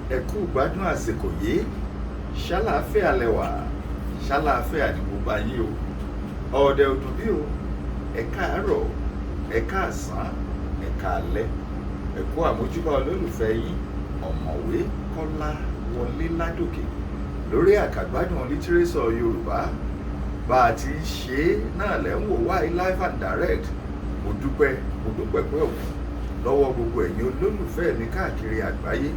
ẹ kú gbádùn àsìkò yìí ṣàlàáfíà lẹwà ṣàlàáfíà ní gbogbo ayé o ọdẹ ọdún bí o ẹ káàárọ̀ ẹ káàsán ẹ káalẹ́ ẹ kú àmójúbà olólùfẹ́ yín ọ̀mọ̀wé Kọ́lá Wọlé Ládòkè lórí àkàgbádùn lítírésọ̀ Yorùbá bá a ti ń ṣe é náà lẹ́ ń wò wá live and direct. mo dúpẹ́ pé òkú lọ́wọ́ gbogbo ẹ̀yin olólùfẹ́ mi káàkiri àgbáyé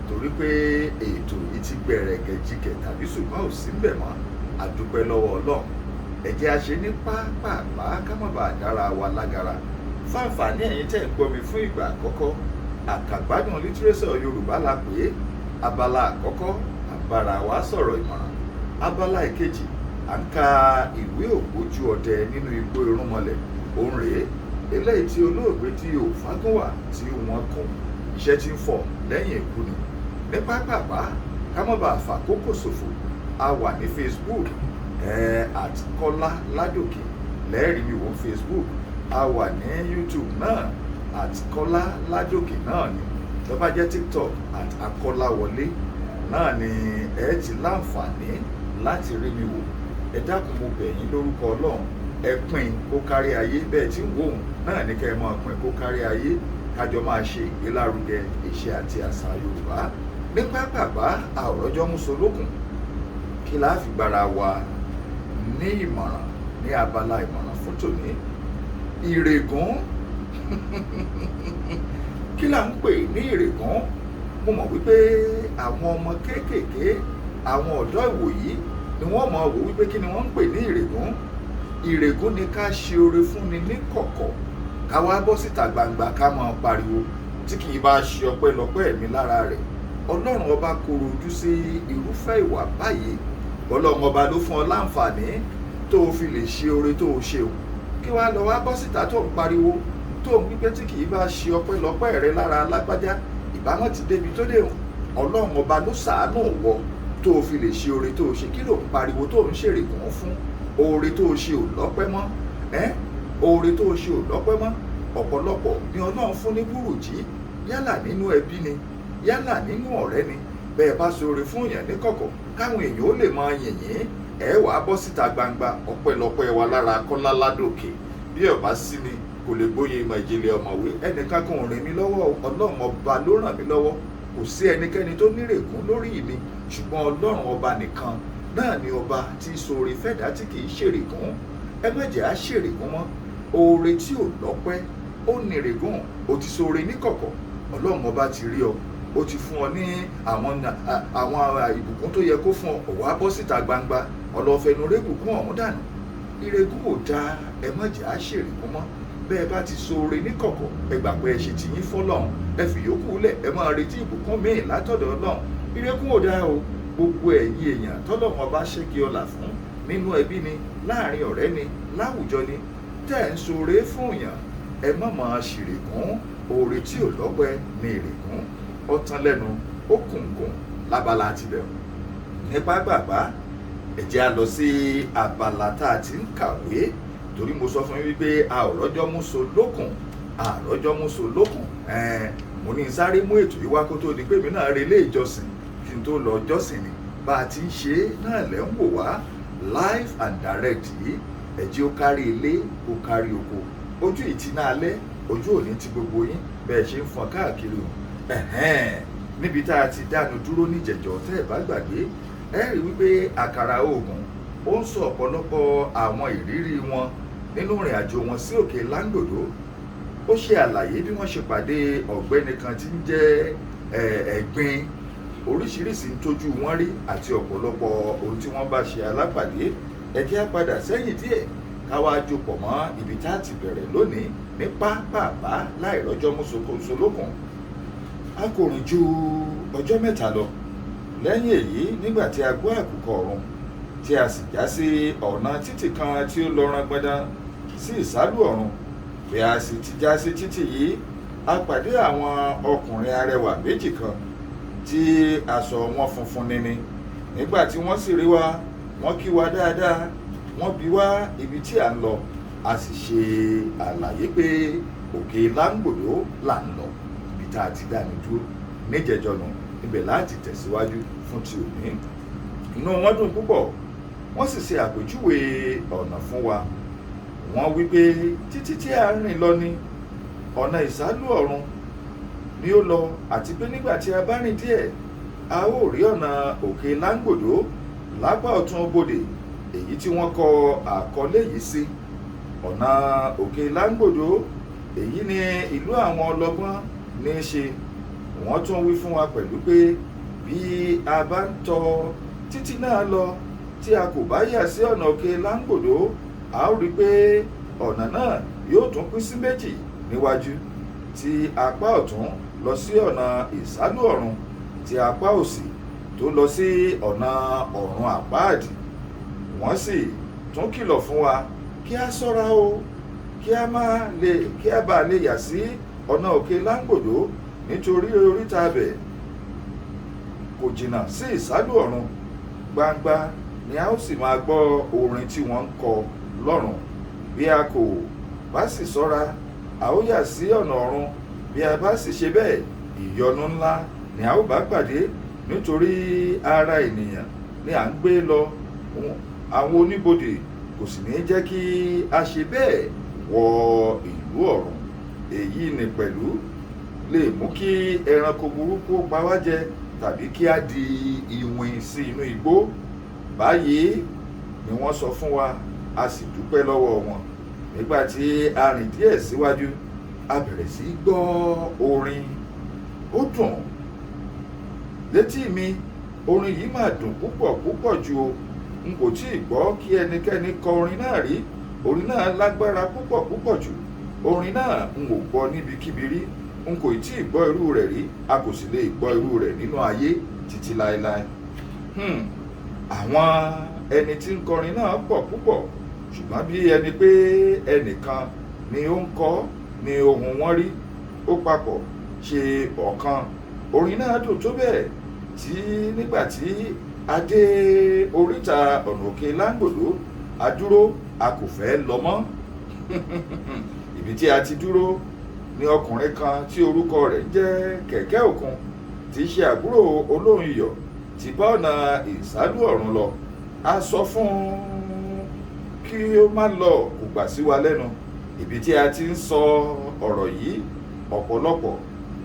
torí pé ètò yìí ti bẹ̀rẹ̀ gẹ̀jigẹ̀ tàbí ṣùgbọ́n ò sí mbẹ̀ mọ́. a dúpẹ́ lọ́wọ́ Ọlọ́run ẹ jẹ́ a ṣe ní pápápá ká má bàa dára wa lágara fáǹfààní ẹ̀yin tẹ́ ń gbọ́ mi fún ìgbà àkọ́kọ́ àkàgbádùn lítírésọ̀ Yorùbá la pè é. Abala àkọ́kọ́ àbára wa sọ̀rọ̀ ìmọ̀ràn, abala ìkejì à ń ka ìwé ògbójú ọdẹ nínú igbó irúnmọlẹ̀ òun rèé eléyìí tí olóògbé tí ò Fágúnwà tí wọ́n kọ iṣẹ́ tí ń fọ̀ lẹ́yìn ikú ni. Ní pápápá ká má bàa fàkókò ṣòfò a wà ní Facebook at Kọ́lá Ládòkè lẹ́ẹ̀rí mi wò Facebook, a wà ní YouTube náà at Kọ́lá Ládòkè náà ni, tó bá jẹ́ TikTok at Akọ́láwọlé náà ni ẹ ti láǹfààní láti rí mi wò. Ẹ dákun mo bẹ̀ yín lórúkọ Ọlọ́run ẹ pín kó kárí ayé bẹ́ẹ̀ tí ń wò ó náà ní kẹ́ ẹ máa pín kó kárí ayé kájọ máa ṣe ìgbélárugẹ ìṣe àti àṣà Yorùbá. Ní pápápá àwòrọ́jọ́ músolókun kí la fi gbára wa ní ìmọ̀ràn ní abala ìmọ̀ràn fún tòní. Ìrègùn kí là ń pè ní ìrègùn? mo mọ̀ wípé àwọn ọmọ kéékèèké àwọn ọ̀dọ́ ìwòyí ni wọ́n mọ̀ wò wípé kí ni wọ́n ń pè ní ìrègùn. Ìrègùn ni ká ṣe oore fúnni ní kọ̀kọ̀ ká wá bọ́ síta gbangba ká máa pariwo tí kì í bá ṣe ọpẹ́lọpẹ́ ẹ̀mí lára rẹ̀. Ọlọ́run ọba koro ojú sí irúfẹ́ ìwà báyìí. Ọlọ́run ọba ló fún ọ láǹfààní tó o fi lè ṣe oore tó o ṣe o, kí wàá lọ wá bọ́ síta tó ń pariwo tó ń wípé tí kì í bá ṣe ọpẹ́lọpẹ́ rẹ lára lágbájá ìbámọ̀ ti débi tó dé. Ọlọ́run ọba ló ṣàánú wọ tó o fi lè ṣe oore tó o ṣe, kí ló ń pariwo tó ń ṣèrègùn fún? Oore tó o ṣe ò lọ́pẹ́ mọ́ oore tó o ṣe ò lọ́pẹ́ mọ́. Ọ̀pọ̀lọpọ̀ ni Ọlọ́run fún ní búrùjí yálà nínú ẹbí ni yálà nínú ọ̀rẹ́ ni. Bẹ́ẹ̀ bá ṣe oore fún èèyàn ní kọ̀kọ̀ káwọn èèyàn ó lè máa yìn yín ẹ wàá bọ́ síta gbangba ọpẹ́lọpẹ́ wa lára Kọ́lá Ládòkè. Bí ọba sí ni kò lè gbóyè ìmọ̀ ìjìnlẹ̀ ọ̀mọ̀wé ẹnìkan kan ò rìn mí lọ́wọ́. Ọlọ́run ọba ló ràn mí lọ́wọ́. Kò sí ẹnikẹ́ni tó nírègùn lórí mi ṣùgbọ́n Ọlọ́run ọba nìkan náà ni ọba tí ṣoore fẹ́dá tí kì í ṣèrègùn. ẹ má jẹ́ á ṣèrègùn mọ́. Oore tí ò lọ́pẹ́ ó nírègùn. ó ti ṣoore ní kọ̀kọ̀ Ọlọ́run ọba ti rí ọ, ó ti fún ọ ní àwọn ìbùkún tó yẹ kó fún ọ wá bọ́ síta gbangba ọlọ́fẹ̀nu rẹ́gùnkún ọ̀hún dànù. Ìrègùn ò dáa, ẹ má jẹ́ á ṣèrègùn mọ́. Bẹ́ẹ̀ bá ti ṣoore ní kọ̀kọ̀ ẹ gbà pé ẹ ṣe ti yín fọ́lọ́run, ẹ fìyókù lẹ̀ ẹ máa retí ìbùkún míì látọ̀dọ̀ Ọlọ́run. Ìrègùn ò dáa o. Gbogbo ẹ̀yin èèyàn tọ́lọ́run ọba ṣẹ́gi ọlà fún nínú ẹbí ni láàrin ọ̀rẹ́ ni láwùjọ ni tẹ́ ń ṣoore fún èèyàn ẹ má máa ṣèrègùn. Oore tí ò lọ́pẹ́ ní ìrègùn. Ó tán lẹ́nu ó kùngùn lábala àti bẹ̀rù. Ní pápápá ẹ jẹ́ á lọ sí abala tá a ti ń kàwé torí mo sọ fún yín wípé a ò rọ́jọ́ múso lókun mo ní sáré mú ètò yìí wá kó tó di pé mi náà relé ìjọsìn kí n tó lọ jọ́sìn ni. Bá a ti ń ṣe é náà lẹ́ ń wò wá live and direct yìí. Ẹ jẹ́ ó kárí ilé ó kárí oko. Ojú ìtìná alẹ́ ojú òní ti gbogbo yín bẹ́ẹ̀ ṣe ń fọn káàkiri o. Níbi tá a ti dánu dúró níjẹ̀jọ́ tẹ́ ẹ bá gbàgbé ẹ rí wípé àkàrà oògùn ó ń sọ ọ̀pọ̀lọpọ̀ àwọn ìrírí wọn nínú ìrìn àjò wọn sí òkè Láńgbòdo. Ó ṣe àlàyé bí wọ́n ṣe pàdé ọ̀gbẹ́ni kan tí ń jẹ́ ẹ̀gbin oríṣiríṣi ń tójú wọn rí àti ọ̀pọ̀lọpọ̀ ohun tí wọ́n bá ṣe alápàdé. Ẹ jẹ́ á padà sẹ́yìn díẹ̀ káwá jòpọ̀ mọ́ ibi tá a ti bẹ̀rẹ̀ lónìí ní pápápá láì rọ́jọ́ músolókun. A kò rìn ju ọjọ́ mẹ́ta lọ lẹ́yìn èyí nígbà tí a gbọ́ àkùkọ ọ̀run tí a sì já sí ọ̀nà títì kan tí ó lọ rangbọndan sí ìsálú ọ̀run. Bí a sì ti já sí títì yìí a pàdé àwọn ọkùnrin arẹwà méjì kan tí aṣọ wọn funfun nini. Nígbà tí wọ́n sì rí wa wọ́n kí wa dáadáa, wọ́n bi wá ibi tí à ń lọ. A sì ṣe àlàyé pé òkè Láńgbòdo là ń lọ ibi tá a ti dánu dúró níjẹ̀jọ́ nù. ibẹ̀ láti tẹ̀síwájú fún ti òní. Inú wọn dùn púpọ̀, wọ́n sì ṣe àpèjúwe ọ̀nà fún wa. Wọ́n wí pé títí tí a ń rìn lọ ni ọ̀nà ìsálú ọ̀run ni ó lọ, àti pé nígbà tí a bá rìn díẹ̀ a ó rí ọ̀nà òkè láńgbòdo lápá ọ̀tún bodè, èyí tí wọ́n kọ àkọlé yìí sí. Ọ̀nà òkè láńgbòdo èyí ni ìlú àwọn ọlọ́gbọ́n ní í ṣe. Wọ́n tún wí fún wa pẹ̀lú pé bí a bá ń tọ títí náà lọ tí a kò bá yà sí ọ̀nà òkè láńgbòdo, a ó rí pé ọ̀nà náà yóò tún pín sí méjì níwájú, tí apá ọ̀tún lọ sí ọ̀nà ìsálú ọ̀run, tí apá òsì tó lọ sí ọ̀nà ọ̀run àpáàdì. Wọ́n sì tún kìlọ̀ fún wa kí a ṣọ́ra o, kí a bá lè yà sí ọ̀nà òkè láńgbòdo, nítorí oríta bẹ̀ kò jìnnà sí ìsálú ọ̀run. Gbangba ni a ó sì máa gbọ́ orin tí wọ́n ń kọ lọ́run. Bí a kò bá sì ṣọ́ra, a ó yà sí ọ̀nà ọ̀run. Bí a bá sì ṣe bẹ́ẹ̀, ìyọnu ńlá ni a ó bá pàdé, nítorí ara ènìyàn ni à ń gbé lọ. Àwọn oníbodè kò sì ní jẹ́ kí a ṣe bẹ́ẹ̀ wọ ìlú ọ̀run. Èyí ni pẹ̀lú lè mú kí ẹranko burúkú pa wá jẹ, tàbí kí a di ìwìn sí inú igbó. Báyìí ni wọ́n sọ fún wa, a sì dúpẹ́ lọ́wọ́ wọn. Nígbà tí a rìn díẹ̀ síwájú, a bẹ̀rẹ̀ sí gbọ́ orin. Ó dùn létí mi, orin yìí máa dùn púpọ̀ púpọ̀ jù o. N kò tí ì gbọ́ kí ẹnikẹ́ni kọ orin náà rí. Orin náà lágbára púpọ̀ púpọ̀ jù. Orin náà n ò gbọ́ níbikíbi rí. N kò tí ì gbọ́ irú rẹ̀ rí, a kò sì lè gbọ́ irú rẹ̀ nínú ayé títí láéláé. Àwọn ẹni tí ń kọrin náà pọ̀ púpọ̀, ṣùgbọ́n bí ẹni pé ẹnìkan ni ó ń kọ ni ohùn wọn rí, ó papọ̀ ṣe ọ̀kan. Orin náà dùn tó bẹ́ẹ̀ tí nígbà tí a dé oríta ọ̀nà òkè láńgbòdo, a dúró, a kò fẹ́ lọ mọ́. Ibi tí a ti dúró ni ọkùnrin kan tí orúkọ rẹ̀ jẹ́ Kẹ̀kẹ́ Òkun, tí í ṣe àbúrò Olóhùn Iyọ̀, ti bá ọ̀nà ìsálú ọ̀run lọ. A sọ fún un kí ó má lọ, kò gbà sí wa lẹ́nu. Ibi tí a ti ń sọ ọ̀rọ̀ yìí, ọ̀pọ̀lọpọ̀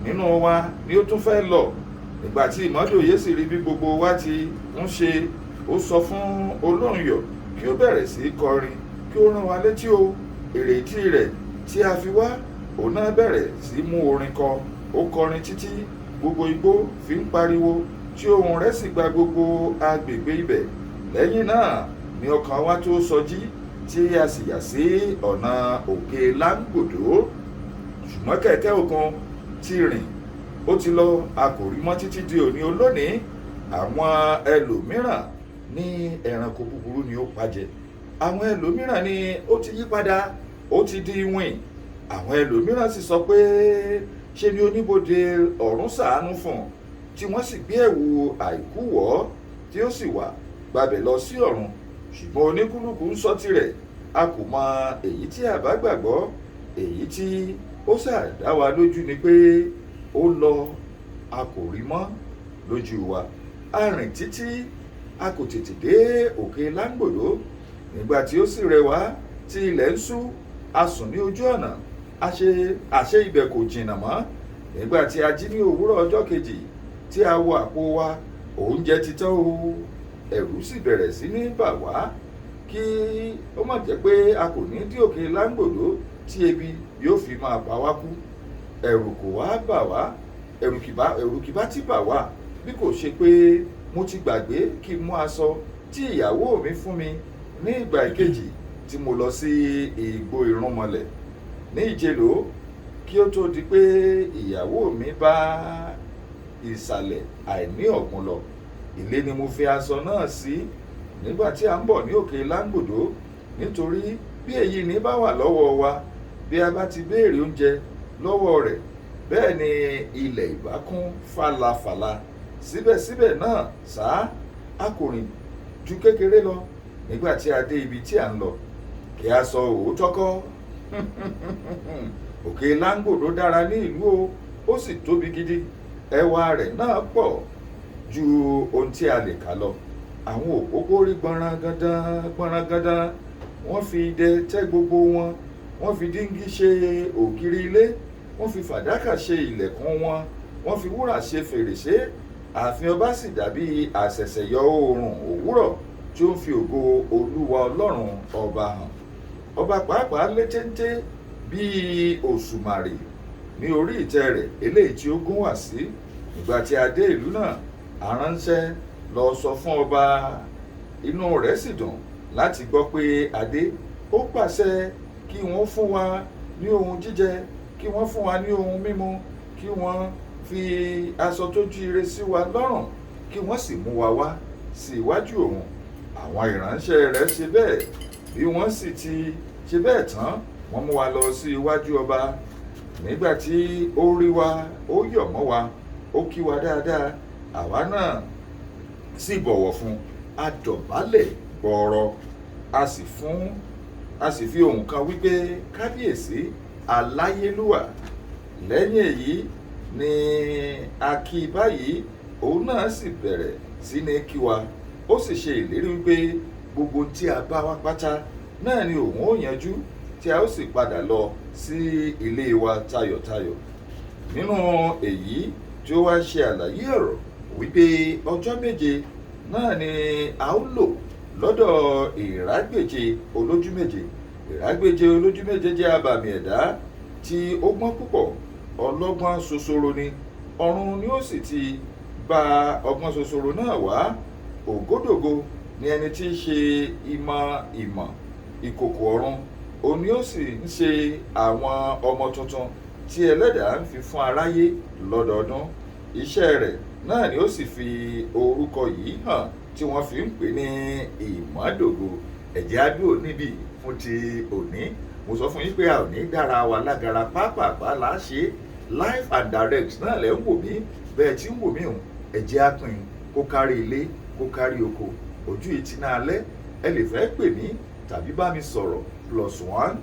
nínú wa ni ó tún fẹ́ lọ. Nígbà tí ìmọ́dòye sì rí bí gbogbo wa ti ń ṣe, ó sọ fún Olóhùn Iyọ̀ kí ó bẹ̀rẹ̀ sí kọrin, kí ó rán wa létí o èrèdí rẹ̀ tí a fi wá. Òun náà bẹ̀rẹ̀ sí mú orin kọ. Ó kọrin títí gbogbo igbó fi ń pariwo, tí ohùn rẹ̀ sì gba gbogbo agbègbè ibẹ̀. Lẹ́yìn náà ni ọkàn wa tó sọjí, tí a sì yà sí ọ̀nà òkè láńgbòdo. Ṣùgbọ́n Kẹ̀kẹ́ Òkun ti rìn, ó ti lọ, a kò rí mọ́ títí di òní olónìí. Àwọn ẹlòmíràn ní ẹranko búburú ni ó pajẹ. Àwọn ẹlòmíràn ni ó ti yí padà, ó ti di ìwìn. Àwọn ẹlòmíràn sì sọ pé ṣe ni oníbodè ọ̀run ṣàánú fún un, tí wọ́n sì gbé ẹ̀wù àìkú wọ̀ ọ́, tí ó sì wà gbabẹ̀ lọ sí ọ̀run. Ṣùgbọ́n oníkúlùkù ń sọ tirẹ̀. A kò mọ èyí tí a bá gbàgbọ́. Èyí tí ó ṣàdá wa lójú ni pé ó lọ, a kò rí mọ́ lójú wa. A rìn títí, a kò tètè dé òkè láńgbòdo. Nígbà tí ó sì rẹ̀ wá, tí ilẹ̀ ń ṣú, a sùn ní ojú ọ̀nà. Àṣé ibẹ̀ kò jìnnà mọ́. Nígbà tí a jí ní òwúrọ̀ ọjọ́ kejì, tí a wo àpò wa, oúnjẹ ti tán o. Ẹ̀rù sì bẹ̀rẹ̀ sí ní bà wá, kí ó má jẹ́ pé a kò ní dé òkè láńgbòdo tí ebi yóò fi máa pa wá kú. Ẹ̀rù kò wá bà wá, ẹ̀rù kì bá ti bà wá, bí kò ṣe pé mo ti gbàgbé kí n mú aṣọ tí ìyàwó mi fún mi ní ìgbà ìkejì tí mo lọ sí igbó irúnmọlẹ̀ ní Ìjẹ̀ló, kí ó tó di pé ìyàwó mi bá ìsàlẹ̀ àìní ọ̀gbun lọ. Ilé ni mo fi aṣọ náà sí nígbà tí a ń bọ̀ ní òkè láńgbòdo, nítorí bí èyí ní bá wà lọ́wọ́ wa, bí a bá ti béèrè oúnjẹ lọ́wọ́ rẹ̀, bẹ́ẹ̀ ni ilẹ̀ ìbá kún fàlàfàlà. Síbẹ̀síbẹ̀ náà ṣá, a kò rìn ju kékeré lọ nígbà tí a dé ibi tí a ń lọ. Kí a sọ òótọ́ kọ́, òkè láńgbòdo dára ní ìlú o, ó sì tóbi gidi. ẹwà rẹ̀ náà pọ̀ ju ohun tí a lè kà lọ. Àwọn òpópó rí gbọ̀nrangandan, wọ́n fi idẹ tẹ́ gbogbo wọn, wọ́n fi díngí ṣe ògiri ilé, wọ́n fi fàdákà ṣe ilẹ̀kùn wọn, wọ́n fi wúrà ṣe fèrèsé. Ààfin ọba sì dàbí àṣẹ̀ṣẹ̀yọ oòrùn òwúrọ̀ tí ó ń fi ògo Olúwa Ọlọ́run ọba hàn. Ọba pàápàá lé téńté bíi òṣùmàrè ní orí ìtẹ́ rẹ̀ eléyìí tí ó gún wà sí. Nígbà tí a dé ìlú náà, a ránṣẹ́ lọ sọ fún ọba, inú rẹ̀ sì dùn láti gbọ́ pé a dé. Ó pàṣẹ kí wọ́n fún wa ní ohun jíjẹ, kí wọ́n fún wa ní ohun mímu, kí wọ́n fi aṣọ tó jíire sí wa lọ́rùn, kí wọ́n sì mú wa wá sí iwájú òun. Àwọn ìránṣẹ́ rẹ̀ ṣe bẹ́ẹ̀. Bí wọ́n sì ti ṣe bẹ́ẹ̀ tán, wọ́n mú wa lọ sí iwájú ọba. Nígbà tí ó rí wa, ó yọ̀ mọ́ wa, ó kí wa dáadáa. Àwa náà sì bọ̀wọ̀ fún. A dọ̀bálẹ̀ gbọọrọ, a sì fi ohùn kan wípé kábíyèsí aláyélúwà. Lẹ́yìn èyí ni a kí báyìí, òun náà sì bẹ̀rẹ̀ sí ní kí wa. Ó sì ṣe ìlérí wípé gbogbo tí a bá wá pátá náà ni òun ó yanjú, tí a ó sì padà lọ sí ilé wa tayọ̀tayọ̀. Nínú èyí tí ó wá ṣe àlàyé ọ̀rọ̀ wípé ọjọ́ méje náà ni a ó lò lọ́dọ̀ ìrágbèje olójú méje. Ìrágbèje olójú méje jẹ́ abàmì ẹ̀dá tí ó gbọ́n púpọ̀, ọlọ́gbọ́n ṣoṣoro ni. Ọ̀run ni ó sì ti bá ọgbọ́n ṣoṣoro náà wá. Ògódògo ni ẹni tí í ṣe ìmọ̀ ìkòkò ọ̀run. Òun ni ó sì ń ṣe àwọn ọmọ tuntun tí ẹlẹ́dàá ń fi fún aráyé lọ́dọọdún. Iṣẹ́ rẹ̀ náà ni ó sì fi orúkọ yìí hàn tí wọ́n fi ń pè ní ìmọ́dògo. Ẹ jẹ́ á dúró níbí fún ti òní. Mo sọ fún yín pé a ò ní dára wa lágara, pápápá là á ṣe live and direct náà lẹ́ ń wò mí, bẹ́ẹ̀ tí ń wò mí hùn. Ẹ jẹ́ á pín kó kárí ilé, kó kárí oko. Ojú ìtìná alẹ́, ẹ lè fẹ́ pè mí tàbí bá mi sọ̀rọ̀ +1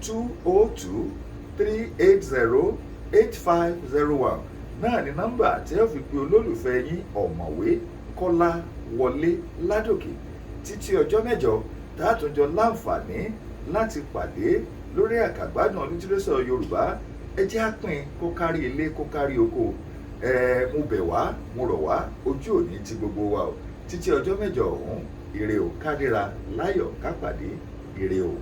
202 380 8501 náà ni nọ́mbà tí ẹ fi pe olólùfẹ́ yín ọ̀mọ̀wé Kọ́lá Wọlé Ládòkè. Títí ọjọ́ mẹ́jọ tá a tún jọ láǹfààní láti pàdé lórí àkàgbádùn lítírésọ̀ Yorùbá. Ẹ jẹ́ á pín kó kárí ilé, kó kárí oko. Mo bẹ̀ wá, mo rọ̀ wá, ojú òní ti gbogbo wa o. Títí ọjọ́ mẹ́jọ ọ̀hún, ire o, kádìra láyọ̀ ká pàdé, ire o.